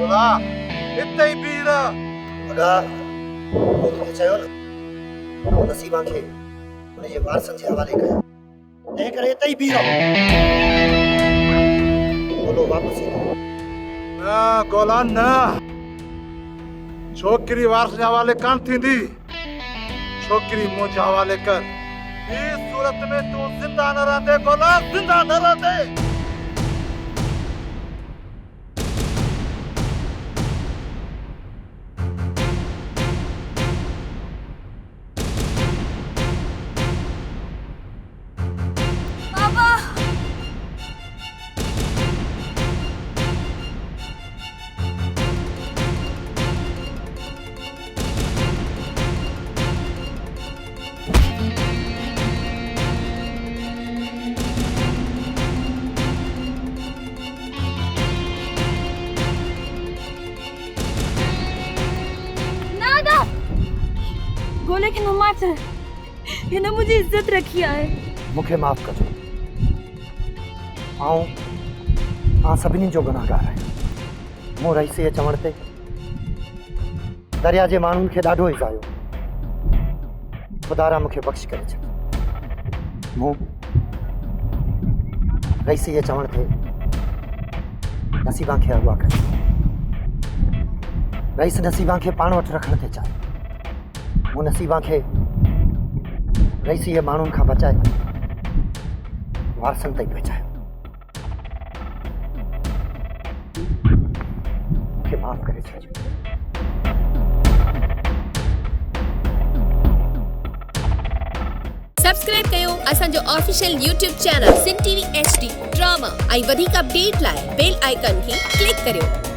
बोला इतना ही पी रहा अगा वो तो चयो न नसीबा खे उन जे वारसन जे हवाले कया तंहिं करे इतना ही पी रहो बोलो वापस ना गोला ना छोकरी वारस जे हवाले कान थींदी छोकरी मुंहिंजे हवाले कर इस सूरत में तू जिंदा न रहंदे गोला जिंदा न रहंदे गोले की नुमात है इन्हें मुझे इज्जत रखी है मुखे माफ कजो आ सभिनी जो गुनाहगार है मो रईसी जे चवण ते दरिया जे माण्हुनि खे ॾाढो इज़ायो खुदारा मूंखे बख़्श करे छॾ मूं रईसी जे चवण ते नसीबा खे अगवा कयो रईस नसीबा खे पाण वटि रखण ते चाहे मूं नसीबा खे रईसी जे माण्हुनि खां बचाए वारसनि ताईं पहुचायो मूंखे माफ़ करे छॾियो सब्सक्राइब कयो असांजो ऑफिशियल यूट्यूब चैनल सिन टीवी HD ड्रामा ऐं वधीक अपडेट लाइ बेल आइकन खे क्लिक करियो।